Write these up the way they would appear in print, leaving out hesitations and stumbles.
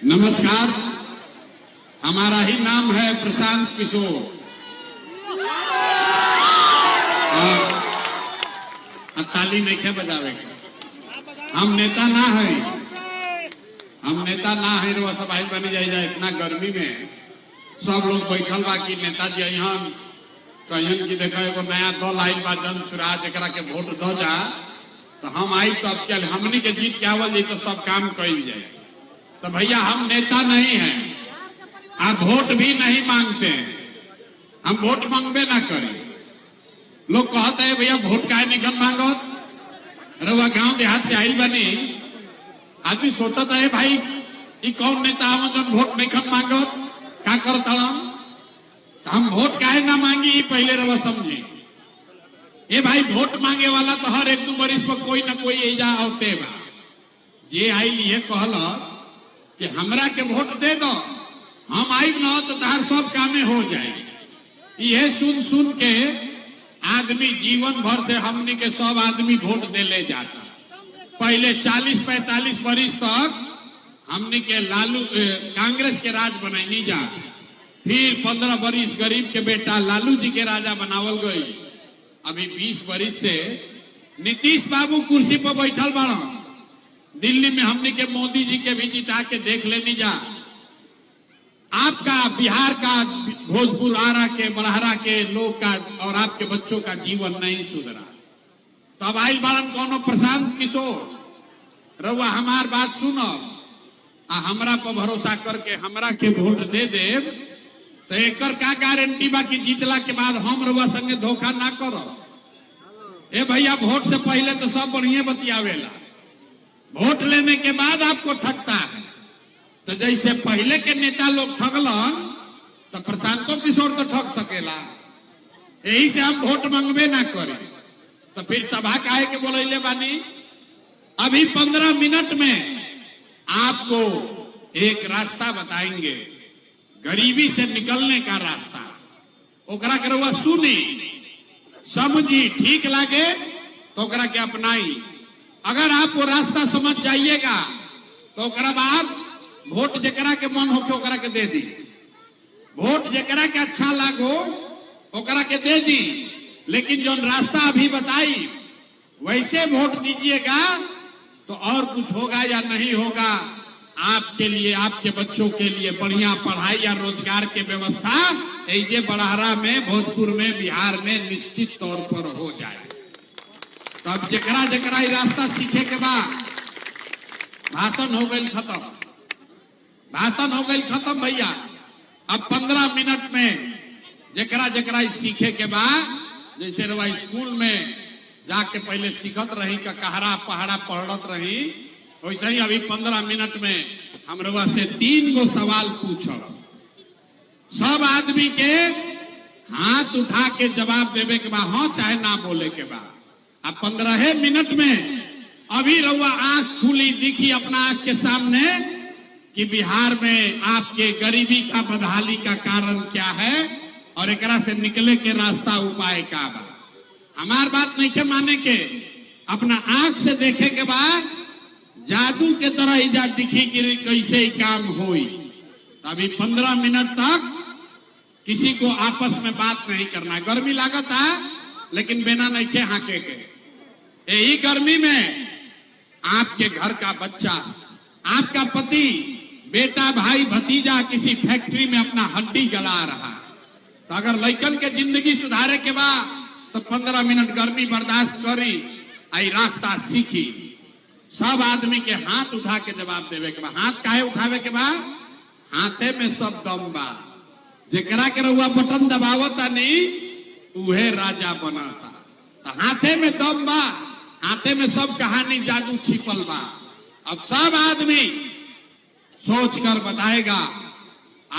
नमस्कार। हमारा ही नाम है प्रशांत किशोर। ताली नहीं खे बजावे के। हम नेता ना है, रो सब आई बनी जाए। इतना गर्मी में सब लोग बैठल बा कि नेताजी अहन कहन की देखा एगो नया दल आई बा जन सुराज एकरा के वोट दो जा तो हम आई तो अब चल हमनी के जीत के आवल जाए तो सब काम कल जाए। तो भैया हम नेता नहीं हैं, आप वोट भी नहीं मांगते हैं, हम वोट मांगबे ना करें। लोग कहते हैं भैया वोट काहे निकल मांगो, रउआ गांव देहात से आइल बनी। आदमी सोचता है भाई ये कौन नेता हम जन वोट निकल मांगो का करता हम वोट काहे ना मांगी पहले रउआ समझी। ए भाई वोट मांगे वाला तो हर एक दो बरिस पर कोई ना कोई एजा होते बा। जे आइल ये कहलस कि हमरा के वोट दे दो, हम आई न तो तार सब कामे हो जाए। ये सुन सुन के आदमी जीवन भर से हमनी के सब आदमी वोट दे ले जाता। पहले 40-45 बरिस तक हमनी के लालू कांग्रेस के राज बनाई जा, फिर 15 बरिस गरीब के बेटा लालू जी के राजा बनावल गई। अभी 20 बरिस से नीतीश बाबू कुर्सी पर बैठल बाड़ा। दिल्ली में हमने के मोदी जी के भी जिता के देख लेनी जा। आपका बिहार का, भोजपुर आरा के, बड़हरा के लोग का और आपके बच्चों का जीवन नहीं सुधरा। तो अब आइल बाड़न कोनो प्रशांत किशोर, रउआ हमार बात सुनो आ हमरा पर भरोसा करके हमरा के वोट दे देव तो एकर का गारंटी बा कि जीतला के बाद हम रउआ संगे धोखा ना करो। ए भैया वोट से पहले तो सब बढ़िया बतियावेला, वोट लेने के बाद आपको ठगता है। तो जैसे पहले के नेता लोग ठगलन तो प्रशांतो किशोर तो ठग सकेला। यही से हम वोट मांगबे ना करें। तो फिर सभा काहे के बोलैले बानी। अभी 15 मिनट में आपको एक रास्ता बताएंगे, गरीबी से निकलने का रास्ता। ओकरा के रउआ सुनी समझी, ठीक लागे तो ओकरा के अपनाई। अगर आप वो रास्ता समझ जाइएगा तो ओकरा बाद वोट जकरा के मन होके ओकरा के दे दी, वोट जकरा के अच्छा लागो ओकरा के दे दी। लेकिन जो रास्ता अभी बताई वैसे वोट दीजिएगा तो और कुछ होगा या नहीं होगा। आपके लिए, आपके बच्चों के लिए बढ़िया पढ़ाई या रोजगार के व्यवस्था ऐसे बड़हरा में, भोजपुर में, बिहार में निश्चित तौर पर हो जाए। तो अब जकरा जकरा रास्ता सीखे के बाद भाषण हो गई खत्म, भाषण हो गई खत्म भैया। अब 15 मिनट में जकरा जकरा सीखे के बाद, जैसे रवा स्कूल में जाके पहले सीखत रही का कहरा पहाड़ा पढ़त रही, वैसे ही अभी 15 मिनट में हम रवा से 3 गो सवाल पूछो। सब आदमी के हाथ उठा के जवाब देवे के बाद, हाँ चाहे ना बोले के बाद। अब 15 मिनट में अभी रउआ आंख खुली दिखी अपना आंख के सामने कि बिहार में आपके गरीबी का, बदहाली का कारण क्या है और एकरा से निकले के रास्ता, उपाय का बा। हमार बात नहीं के माने के, अपना आंख से देखे के बाद जादू के तरह इजा दिखी कि कैसे ही काम हुई। अभी 15 मिनट तक किसी को आपस में बात नहीं करना। गर्मी लागत है लेकिन बिना नहीं के हाके के। यही गर्मी में आपके घर का बच्चा, आपका पति, बेटा, भाई, भतीजा किसी फैक्ट्री में अपना हड्डी गला रहा। तो अगर लड़कन के जिंदगी सुधारे के बाद तो 15 मिनट गर्मी बर्दाश्त करी, आई रास्ता सीखी। सब आदमी के हाथ उठा के जवाब देवे के बाद। हाथ काहे उठावे के बाद, हाथे में सब दम बा। जेकरा के रउआ बटन दबावता नहीं उहे राजा बनाता। तो हाथे में दम बा, हाथे में सब कहानी जादू छिपल बा। अब सब आदमी सोच कर बताएगा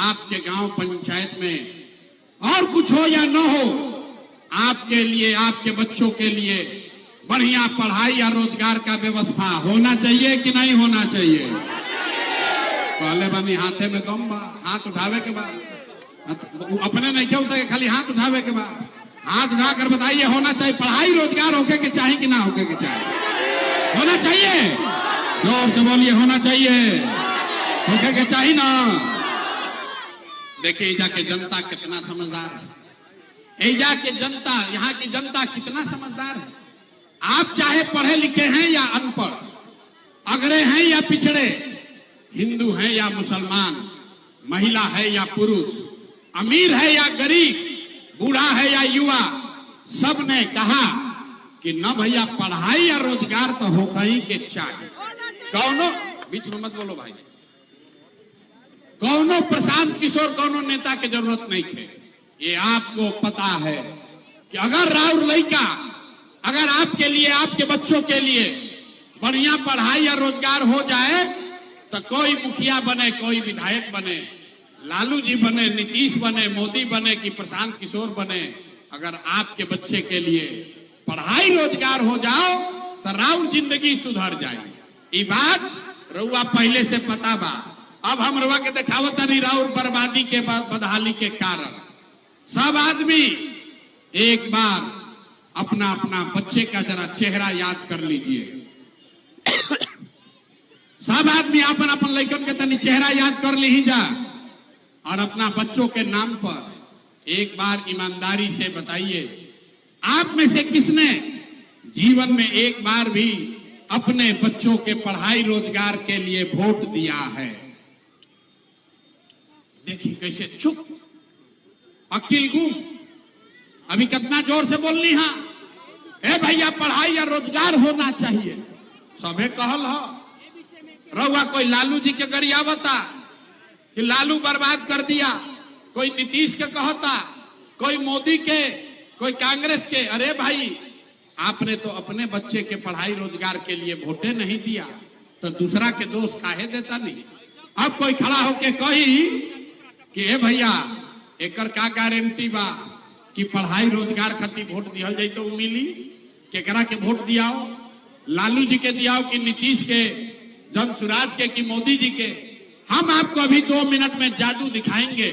आपके गांव पंचायत में और कुछ हो या न हो, आपके लिए, आपके बच्चों के लिए बढ़िया पढ़ाई या रोजगार का व्यवस्था होना चाहिए कि नहीं होना चाहिए। पहले बनी हाथे में दम बा, हाथ उठावे के बाद, अपने नहीं क्या उठा के खाली हाथ उठावे के बाद हाथ उठा कर बताइए होना चाहिए। पढ़ाई रोजगार होके के चाहिए कि ना होके के चाहिए, होना चाहिए। जोर से बोलिए होना चाहिए। होके के चाहिए ना। देखिए एजा के जनता कितना समझदार है, एजा के जनता, यहाँ की जनता कितना समझदार है। आप चाहे पढ़े लिखे हैं या अनपढ़, अगड़े हैं या पिछड़े, हिंदू हैं या मुसलमान, महिला है या पुरुष, अमीर है या गरीब, बूढ़ा है या युवा, सब ने कहा कि न भैया पढ़ाई या रोजगार तो होगा ही के चाहिए। कौनो बीच में मत बोलो भाई, कौनो प्रशांत किशोर कौनो नेता की जरूरत नहीं थे। ये आपको पता है कि अगर राउर लड़का, अगर आपके लिए, आपके बच्चों के लिए बढ़िया पढ़ाई या रोजगार हो जाए तो कोई मुखिया बने, कोई विधायक बने, लालू जी बने, नीतीश बने, मोदी बने कि प्रशांत किशोर बने, अगर आपके बच्चे के लिए पढ़ाई रोजगार हो जाओ तो राउर जिंदगी सुधर जाए। ये बात रउआ पहले से पता बा। अब हम रउआ के दिखावत नहीं राउर बर्बादी के बदहाली के कारण। सब आदमी एक बार अपना अपना बच्चे का जरा चेहरा याद कर लीजिए। सब आदमी अपन अपन लड़कन के तनी चेहरा याद कर ली जा और अपना बच्चों के नाम पर एक बार ईमानदारी से बताइए, आप में से किसने जीवन में एक बार भी अपने बच्चों के पढ़ाई रोजगार के लिए वोट दिया है? देखिए कैसे चुप, अकिल गुम। अभी कितना जोर से बोलनी है, ए भैया पढ़ाई या रोजगार होना चाहिए। सबे कहल हो, रहुआ कोई लालू जी के गरिया बता कि लालू बर्बाद कर दिया, कोई नीतीश के कहता, कोई मोदी के, कोई कांग्रेस के। अरे भाई आपने तो अपने बच्चे के पढ़ाई रोजगार के लिए वोटे नहीं दिया तो दूसरा के दोष काहे देता नहीं। अब कोई खड़ा होके कही कि ए भैया एकर का गारंटी बा कि पढ़ाई रोजगार खातिर वोट दिया जाए तो मिली, केकरा के वोट दियाओ, लालू जी के दियाओ कि नीतीश के, जनसुराज के कि मोदी जी के। हम आपको अभी 2 मिनट में जादू दिखाएंगे,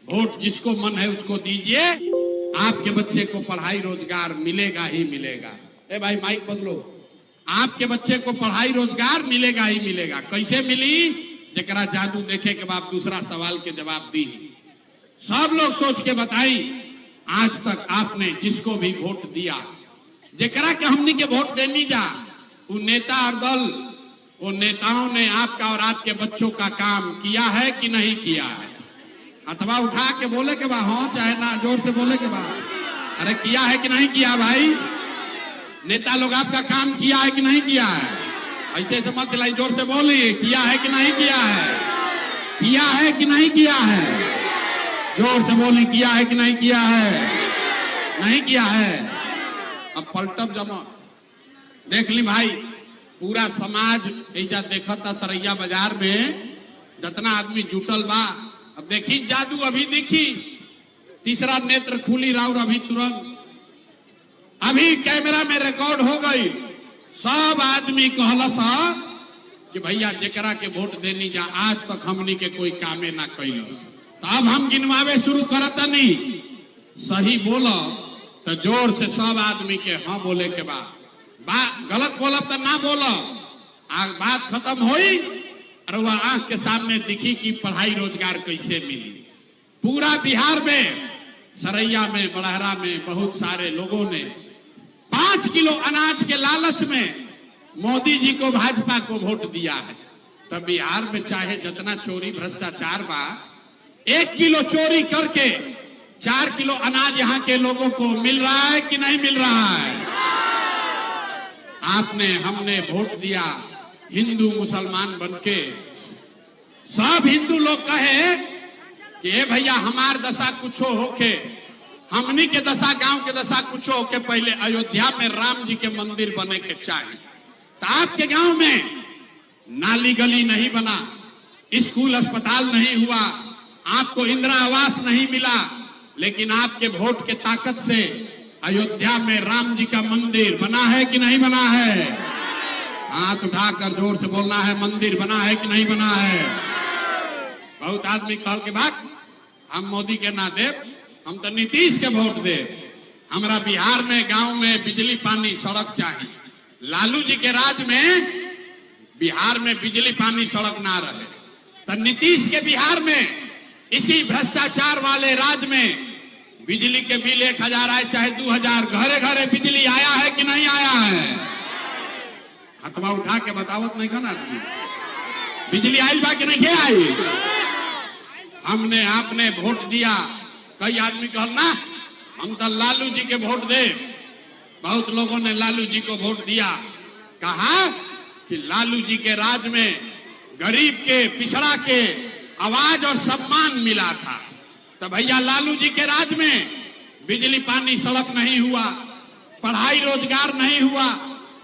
वोट जिसको मन है उसको दीजिए, आपके बच्चे को पढ़ाई रोजगार मिलेगा ही मिलेगा। ए भाई माइक बदलो, आपके बच्चे को पढ़ाई रोजगार मिलेगा ही मिलेगा। कैसे मिली? जरा जादू देखे के बाद दूसरा सवाल के जवाब दी। सब लोग सोच के बताई, आज तक आपने जिसको भी वोट दिया, जरा के हमनी के वोट देनी जा, वो नेता और दल, वो नेताओं ने आपका और आपके बच्चों का काम किया है कि नहीं किया है? अथवा उठा के बोले के बा, हाँ चाहे ना, जोर से बोले के बा। अरे किया है कि नहीं किया भाई? नेता लोग आपका काम किया है कि नहीं किया है? ऐसे से मत दिलाई, जोर से बोलिए, किया है कि नहीं किया है? किया है कि नहीं किया है? जोर से बोली, किया है कि नहीं किया है? नहीं किया है। अब पलटब जमा देख ली भाई, पूरा समाज ऐसा देखा था सरैया बाजार में जितना आदमी जुटल बा। अब देखी जादू, अभी देखी तीसरा नेत्र खुली राउर, अभी तुरंत, अभी कैमरा में रिकॉर्ड हो गई। सब आदमी कहला सा कि भैया जेकरा के वोट देनी जा, आज तक हमनी के कोई कामे ना कैलो, तो अब हम गिनवावे शुरू करता नहीं। सही बोलो तो जोर से सब आदमी के हाँ बोले के बाद, गलत बोला तो ना बोलो। आज बात खत्म हुई और वह आंख के सामने दिखी कि पढ़ाई रोजगार कैसे मिली। पूरा बिहार में, सरैया में, बड़हरा में बहुत सारे लोगों ने 5 किलो अनाज के लालच में मोदी जी को, भाजपा को वोट दिया है। तब बिहार में चाहे जितना चोरी भ्रष्टाचार बा, 1 किलो चोरी करके 4 किलो अनाज यहाँ के लोगों को मिल रहा है कि नहीं मिल रहा है? आपने, हमने वोट दिया हिंदू मुसलमान बनके। सब हिंदू लोग कहे कि ए भैया हमार दशा कुछो होके, हमनी के दशा, गांव के दशा कुछो होके, पहले अयोध्या में राम जी के मंदिर बने के चाहिए। तो आपके गांव में नाली गली नहीं बना, स्कूल अस्पताल नहीं हुआ, आपको इंदिरा आवास नहीं मिला, लेकिन आपके वोट के ताकत से अयोध्या में राम जी का मंदिर बना है कि नहीं बना है? हाथ उठाकर जोर से बोलना है, मंदिर बना है कि नहीं बना है? बहुत आदमी कह के भाग, हम मोदी के ना दे, हम तो नीतीश के वोट दे। हमारा बिहार में गांव में बिजली पानी सड़क चाहिए। लालू जी के राज में बिहार में बिजली पानी सड़क ना रहे, तो नीतीश के बिहार में इसी भ्रष्टाचार वाले राज्य में बिजली के बिल 1000 आए चाहे 2000, घरे घरे बिजली आया है कि नहीं आया है? हथवा उठा के बतावत नहीं खाना आदमी, बिजली आई बा कि नहीं आई? हमने आपने वोट दिया, कई आदमी कहल ना हम तो लालू जी के वोट दे, बहुत लोगों ने लालू जी को वोट दिया। कहा कि लालू जी के राज में गरीब के, पिछड़ा के आवाज और सम्मान मिला था। तो भैया लालू जी के राज में बिजली पानी सड़क नहीं हुआ, पढ़ाई रोजगार नहीं हुआ,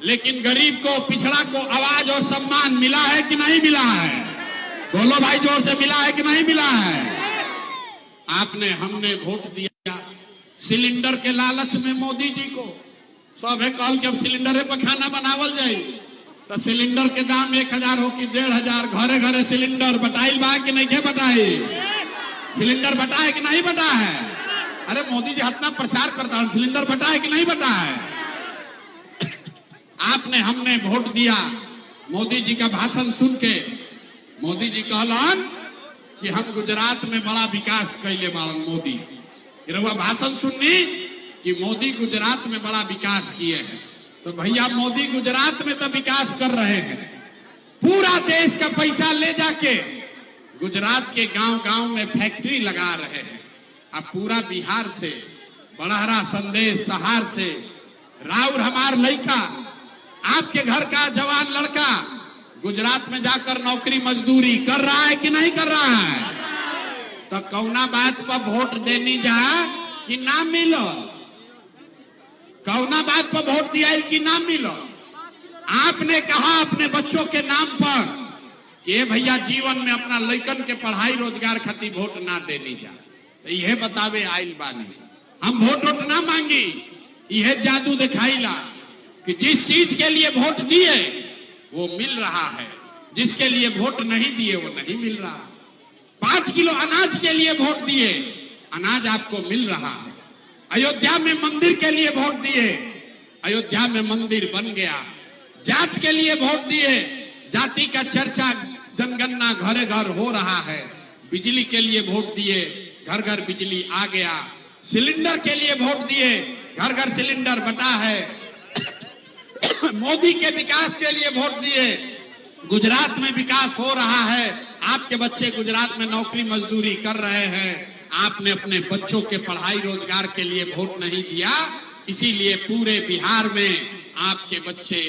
लेकिन गरीब को, पिछड़ा को आवाज और सम्मान मिला है कि नहीं मिला है? बोलो भाई जोर से, मिला है कि नहीं मिला है? आपने हमने वोट दिया सिलेंडर के लालच में मोदी जी को। सब है कहल कि अब सिलेंडर पर खाना बनावल जाए, तो सिलेंडर के दाम 1000 हो कि 1500, घरे घरे सिलेंडर बटाइल बा कि नहीं बटाई? सिलेंडर बटा है कि नहीं बटा है? अरे मोदी जी हतना प्रचार करता है, सिलेंडर बटा है कि नहीं बटा है? आपने हमने वोट दिया। मोदी जी का भाषण सुन के मोदी जी कहलन कि हम गुजरात में बड़ा विकास कैले बाड़न। मोदी रउआ भाषण सुननी कि मोदी गुजरात में बड़ा विकास किए हैं। तो भैया मोदी गुजरात में तो विकास कर रहे हैं, पूरा देश का पैसा ले जाके गुजरात के गांव गांव में फैक्ट्री लगा रहे हैं। अब पूरा बिहार से, बड़हरा, संदेश, सहार से राउर हमार लड़का, आपके घर का जवान लड़का गुजरात में जाकर नौकरी मजदूरी कर रहा है कि नहीं कर रहा है? तो कौना बात पर वोट देनी जा कि ना मिलो? कौना बात पर वोट दिया कि ना मिलो? आपने कहा अपने बच्चों के नाम पर कि भैया जीवन में अपना लड़कन के पढ़ाई रोजगार खातिर वोट ना देनी जा। तो यह बतावे आइल बानी, हम वोट ना मांगी, यह जादू दिखाईला कि जिस चीज के लिए वोट दिए वो मिल रहा है, जिसके लिए वोट नहीं दिए वो नहीं मिल रहा। 5 किलो अनाज के लिए वोट दिए, अनाज आपको मिल रहा है। अयोध्या में मंदिर के लिए वोट दिए, अयोध्या में मंदिर बन गया। जात के लिए वोट दिए, जाति का चर्चा, जनगणना घरे घर हो रहा है। बिजली के लिए वोट दिए, घर घर बिजली आ गया। सिलेंडर के लिए वोट दिए, घर घर सिलेंडर बटा है। मोदी के विकास के लिए वोट दिए, गुजरात में विकास हो रहा है। आपके बच्चे गुजरात में नौकरी मजदूरी कर रहे हैं। आपने अपने बच्चों के पढ़ाई रोजगार के लिए वोट नहीं दिया, इसीलिए पूरे बिहार में आपके बच्चे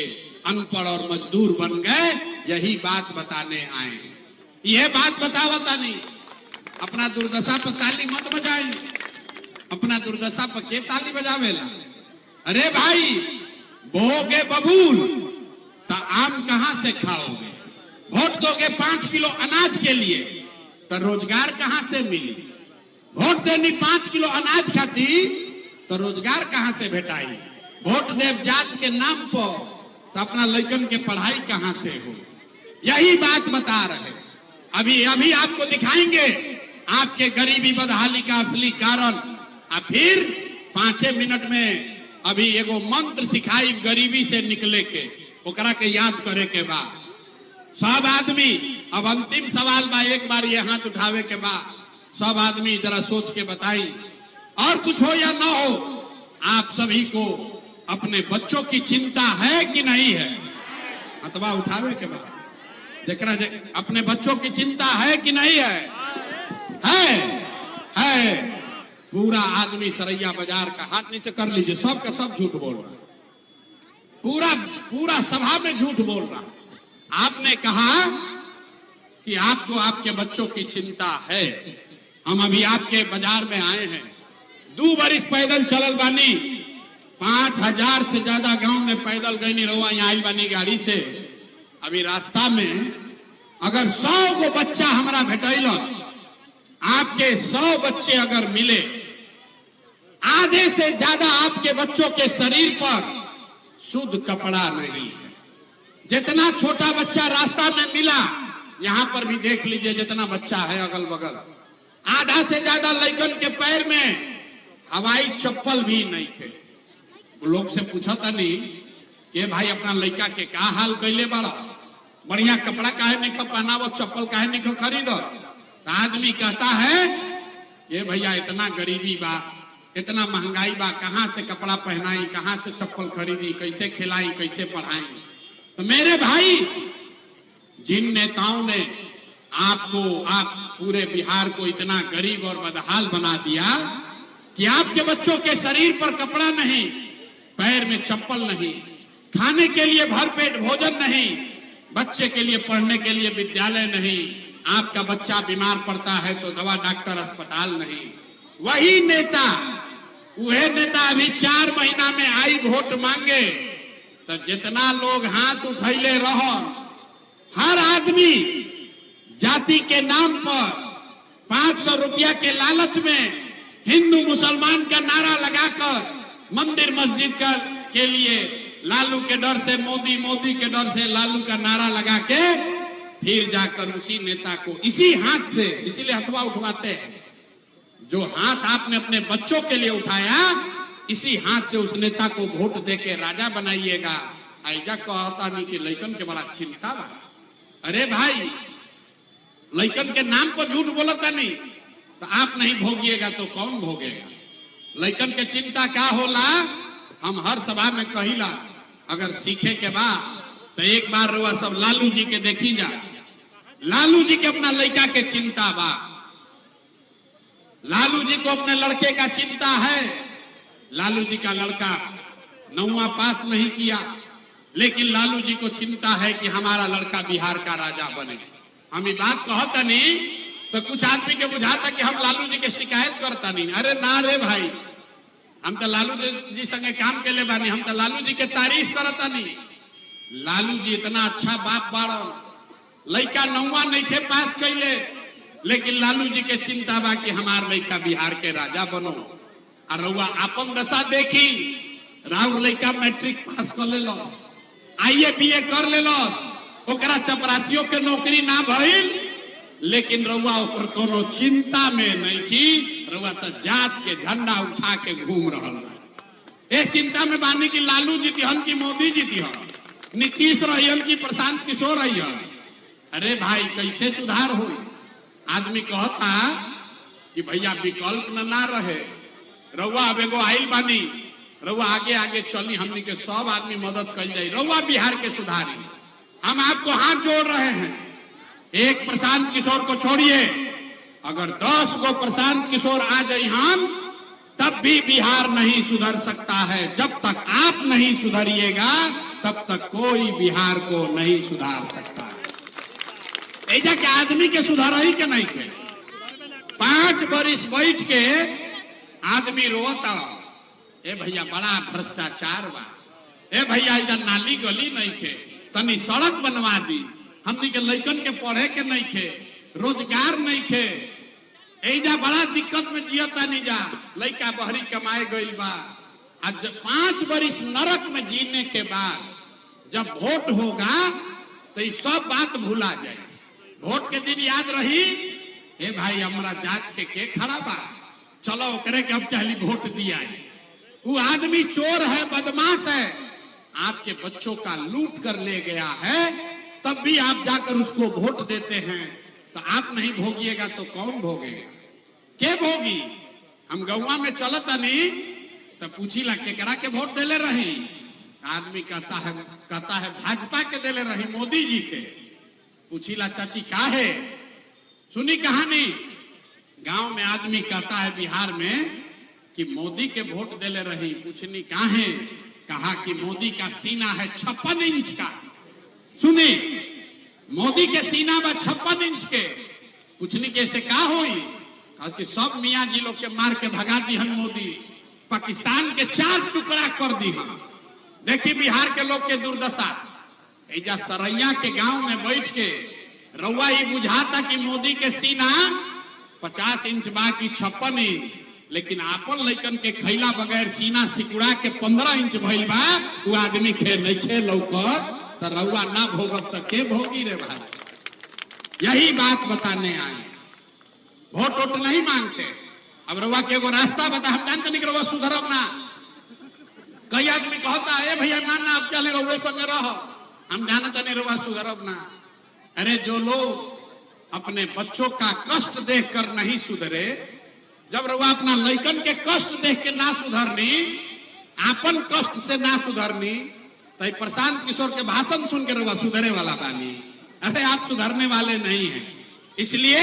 अनपढ़ और मजदूर बन गए। यही बात बताने आए, यह बात बतावता नहीं। अपना दुर्दशा पर ताली मत बजाई, अपना दुर्दशा पर के ताली बजावेला? अरे भाई, बोगे बबूल तो आम कहां से खाओगे? वोट दोगे 5 किलो अनाज के लिए तो रोजगार कहां से मिली? वोट देनी 5 किलो अनाज खाती तो रोजगार कहां से भेटाई? वोट देव जात के नाम पर तो अपना लड़कन के पढ़ाई कहां से हो? यही बात बता रहे। अभी आपको दिखाएंगे आपके गरीबी बदहाली का असली कारण। और फिर 5 मिनट में अभी एगो मंत्र सिखाई गरीबी से निकले के, ओकरा के याद करे के बाद सब आदमी, अब अंतिम सवाल बा, एक बार ये हाथ उठावे के बाद सब आदमी जरा सोच के बताई, और कुछ हो या ना हो, आप सभी को अपने बच्चों की चिंता है कि नहीं है? अथवा उठावे के बाद जरा अपने बच्चों की चिंता है कि नहीं है? है। पूरा आदमी सरैया बाजार का हाथ नीचे कर लीजिए, सब का सब झूठ बोल रहा, पूरा सभा में झूठ बोल रहा। आपने कहा कि आपको आपके बच्चों की चिंता है। हम अभी आपके बाजार में आए हैं, 2 बरिस पैदल चलल बानी, 5000 से ज्यादा गांव में पैदल गई नहीं रहुआ, यहाँ आई बानी गाड़ी से। अभी रास्ता में अगर 100 को बच्चा हमारा भेटल, आपके 100 बच्चे अगर मिले, आधे से ज्यादा आपके बच्चों के शरीर पर शुद्ध कपड़ा नहीं है। जितना छोटा बच्चा रास्ता में मिला, यहां पर भी देख लीजिए जितना बच्चा है अगल बगल, आधा से ज्यादा लड़कन के पैर में हवाई चप्पल भी नहीं थे। लोग से पूछा था नहीं कि भाई अपना लड़का के का हाल कैले बाड़ा? बढ़िया कपड़ा काहे नहीं खो पहनावो, चप्पल काहे नहीं खो खरीदो। तो आदमी कहता है ये भैया इतना गरीबी बा, इतना महंगाई बा, कहां से कपड़ा पहनाई, कहां से चप्पल खरीदी, कैसे खिलाई, कैसे पढ़ाई। तो मेरे भाई, जिन नेताओं ने आपको, आप पूरे बिहार को इतना गरीब और बदहाल बना दिया कि आपके बच्चों के शरीर पर कपड़ा नहीं, पैर में चप्पल नहीं, खाने के लिए भरपेट भोजन नहीं, बच्चे के लिए पढ़ने के लिए विद्यालय नहीं, आपका बच्चा बीमार पड़ता है तो दवा डॉक्टर अस्पताल नहीं। वही नेता, वह नेता अभी 4 महीना में आई वोट मांगे तो जितना लोग हाथ उठैले रहो, हर आदमी जाति के नाम पर 500 रुपया के लालच में हिंदू मुसलमान का नारा लगाकर मंदिर मस्जिद के लिए लालू के डर से मोदी, मोदी के डर से लालू का नारा लगा के फिर जाकर उसी नेता को इसी हाथ से, इसीलिए हथवा उठवाते हैं, जो हाथ आपने अपने बच्चों के लिए उठाया इसी हाथ से उस नेता को वोट देके राजा बनाइएगा। ऐजा कहता नहीं कि लइकन के बड़ा चिंता बा। अरे भाई, लइकन के नाम पर झूठ बोलता नहीं तो आप नहीं भोगिएगा तो कौन भोगेगा। लइकन के चिंता क्या होला, हम हर सभा में कहिला, अगर सीखे के बाद तो एक बार रुआ सब लालू जी के देखी जा। लालू जी के अपना लड़का के चिंता बा, लालू जी को अपने लड़के का चिंता है। लालू जी का लड़का 9वां पास नहीं किया, लेकिन लालू जी को चिंता है कि हमारा लड़का बिहार का राजा बने। हम ये बात कहता नहीं तो कुछ आदमी के बुझाता कि हम लालू जी के शिकायत करता नहीं। अरे ना रे भाई, हम तो लालू जी संगे काम के ले बानी, हम तो लालू जी के तारीफ करता नहीं। लालू जी इतना अच्छा बाप बाड़ो, लड़का 9वां नहीं थे पास कैले, लेकिन लालू जी के चिंता बा कि हमार लड़का बिहार के राजा बनो। और रउआ अपन दशा देखी, राहुल लड़का मैट्रिक पास कर ले, आईए बीए कर ले, ओकरा चपरासियों के नौकरी ना भइल, लेकिन रउआ ओकर कोनो चिंता में नहीं की। रउआ तो जात के झंडा उठा के घूम रहल है। ए चिंता में बानी की लालू जी तिहन की मोदी जी तिहन, नीतीश रहियन की प्रशांत किशोर रहियन। अरे भाई, कैसे सुधार हो। आदमी कहता कि भैया विकल्प ना रहे, रउआ अब एगो आइल बानी, रउआ आगे आगे चली, हमनी के सब आदमी मदद कर जाये, रउआ बिहार के सुधारी। हम आपको हाथ जोड़ रहे हैं। एक प्रशांत किशोर को छोड़िए, अगर 10 गो प्रशांत किशोर आ जाए हम, तब भी बिहार नहीं सुधर सकता है। जब तक आप नहीं सुधरिएगा तब तक कोई बिहार को नहीं सुधार सकता है। ऐसा के आदमी के सुधार ही के नहीं थे। 5 बरिस बैठ के आदमी रोता, ए भैया बड़ा भ्रष्टाचार बा, ए भैया इधर नाली गली नहीं थे, तनी सड़क बनवा दी, हमनी के लइकन के पढ़े के नहीं थे, रोजगार नहीं थे, ऐजा बड़ा दिक्कत में जियता नहीं जा, लइका बहरी कमाए गइल बा। आज 5 बरिस नरक में जीने के बाद जब वोट होगा तो ये सब बात भूला जाए। वोट के दिन याद रही, ए भाई हमारा जात के खड़ा बा, चलो करे के अब पहली वोट दिया है। वो आदमी चोर है, बदमाश है, आपके बच्चों का लूट कर ले गया है, तब भी आप जाकर उसको वोट देते हैं। तो आप नहीं भोगिएगा तो कौन भोगेगा, के भोगी। हम गौवा में चलता नहीं तो पूछी ला केकरा के वोट देले रही, आदमी कहता है भाजपा के देले रही, मोदी जी के। पूछी ला चाची का है, सुनी कहानी। गांव में आदमी कहता है बिहार में कि मोदी के वोट देले रही। पूछनी कहा है, कहा कि मोदी का सीना है 56 इंच का। सुनी, मोदी के सीना में 56 इंच के। पूछनी कैसे का हुई, कहा कि सब मियाँ जी लोग के मार के भगा दी हम मोदी, पाकिस्तान के 4 टुकड़ा कर दी हम। देखी बिहार के लोग के दुर्दशा। ऐजा सरैया के गांव में बैठ के रउआ ही बुझाता कि मोदी के सीना 50 इंच बा की 56 इंच, लेकिन आपन लइकन के खैला बगैर सीना सिकुड़ा के 15 इंच भइल बा। वो आदमी खे नहीं खे लौकत तो रउआ ना भोगब तो के भोगी रे भाई। यही बात बताने आए, वोट वोट नहीं मांगते। अब रउआ के एगो रास्ता बता, हम जानते नहीं कि रउआ सुधरब ना। कई आदमी कहता है भैया ना ना अब चले रउए संगे रहो, हम जानते नहीं रउआ सुधरब ना। अरे जो लोग अपने बच्चों का कष्ट देखकर नहीं सुधरे, जब रउआ अपना लइकन के कष्ट देख के ना सुधरनी, आपन कष्ट से ना सुधरनी, तो प्रशांत किशोर के भाषण सुन के रउआ सुधरे वाला बानी। अरे आप सुधरने वाले नहीं हैं। इसलिए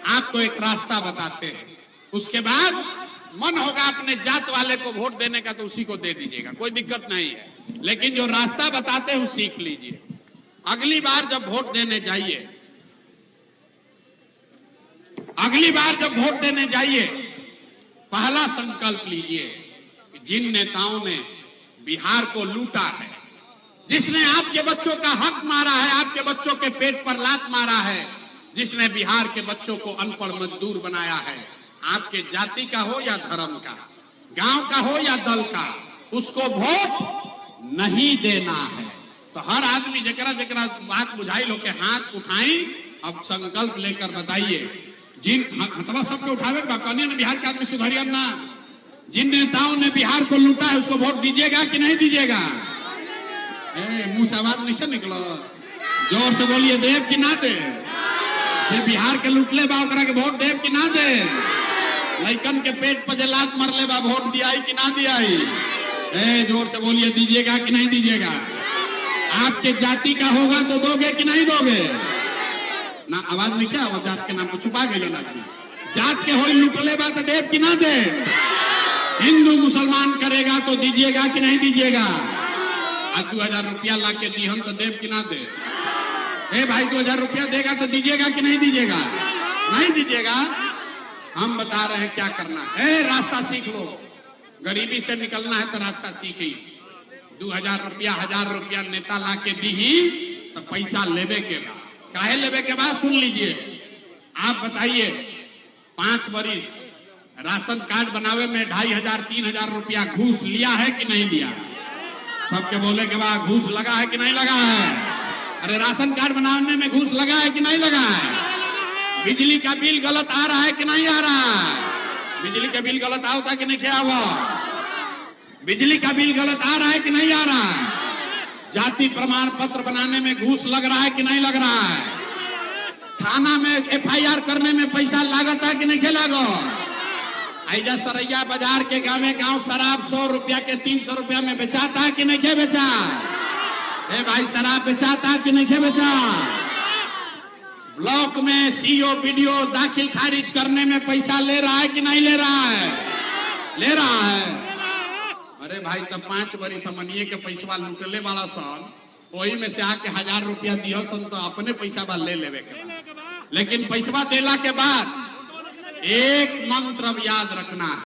आपको एक रास्ता बताते हैं, उसके बाद मन होगा अपने जात वाले को वोट देने का तो उसी को दे दीजिएगा, कोई दिक्कत नहीं है। लेकिन जो रास्ता बताते हैं वो सीख लीजिए। अगली बार जब वोट देने जाइए, अगली बार जब वोट देने जाइए, पहला संकल्प लीजिए कि जिन नेताओं ने बिहार को लूटा है, जिसने आपके बच्चों का हक मारा है, आपके बच्चों के पेट पर लात मारा है, जिसने बिहार के बच्चों को अनपढ़ मजदूर बनाया है, आपके जाति का हो या धर्म का, गांव का हो या दल का, उसको वोट नहीं देना है। तो हर आदमी जकरा जकरा बात बुझाई लो के हाथ उठाई, अब संकल्प लेकर बताइए। जिन हथवा सबके उठावे कौन ने बिहार के आदमी सुधरिया ना, जिन नेताओं ने बिहार को लूटा है उसको वोट दीजिएगा कि नहीं दीजिएगा? मुंह से आवाज नहीं निकलो, जोर से बोलिए, देव कि ना दे? ये बिहार के लूटले बा ओकरा के वोट देव कि ना दे? लइकन के पेट पर लात मरले बा वोट दियाई कि ना दियाई? जोर से बोलिए, दीजिएगा कि नहीं दीजिएगा? आपके जाति का होगा तो दोगे कि नहीं दोगे? ना आवाज में क्या आवाज? जात के नाम को छुपा गए ना, जात के हो लुटले बा तो देव कि ना दे? हिंदू मुसलमान करेगा तो दीजिएगा कि नहीं दीजिएगा? आज 2000 रुपया ला के दीहन तो देव कि ना दे? भाई 2000 रुपया देगा तो दीजिएगा कि नहीं दीजिएगा? नहीं दीजिएगा। हम बता रहे हैं क्या करना है। रास्ता सीख लो, गरीबी से निकलना है तो रास्ता सीखी। 2000 रुपया 1000 रुपया नेता ला के दी ही तो पैसा लेवे के बाद, काहे लेवे के बाद सुन लीजिए। आप बताइए, 5 बरिस राशन कार्ड बनावे में 2500 3000 रुपया घूस लिया है कि नहीं लिया? सबके बोले के बाद घूस लगा है कि नहीं लगा है? अरे राशन कार्ड बनाने में घूस लगा है कि नहीं लगा है? बिजली का बिल गलत आ रहा है कि नहीं आ रहा है? बिजली का बिल गलत आता कि नहीं? क्या हुआ? बिजली का बिल गलत आ रहा है कि नहीं आ रहा है? जाति प्रमाण पत्र बनाने में घूस लग रहा है कि नहीं लग रहा है? थाना में FIR करने में पैसा लागत है कि नहीं लागो? ऐजा सरैया बाजार के गांव शराब 100 रुपया के 300 रुपया में बेचाता है कि नहीं बेचा? भाई शराब बेचाता है कि नहीं बेचा? ब्लॉक में CO BDO दाखिल खारिज करने में पैसा ले रहा है कि नहीं ले रहा है? ले रहा है। अरे भाई तब 5 बरी समनिए के पैसा लूटले वाला सन, वही में से आके 1000 रुपया दियो सन तो अपने पैसा बा ले लेवे के बाद। लेकिन पैसा देला के बाद एक मंत्र याद रखना है।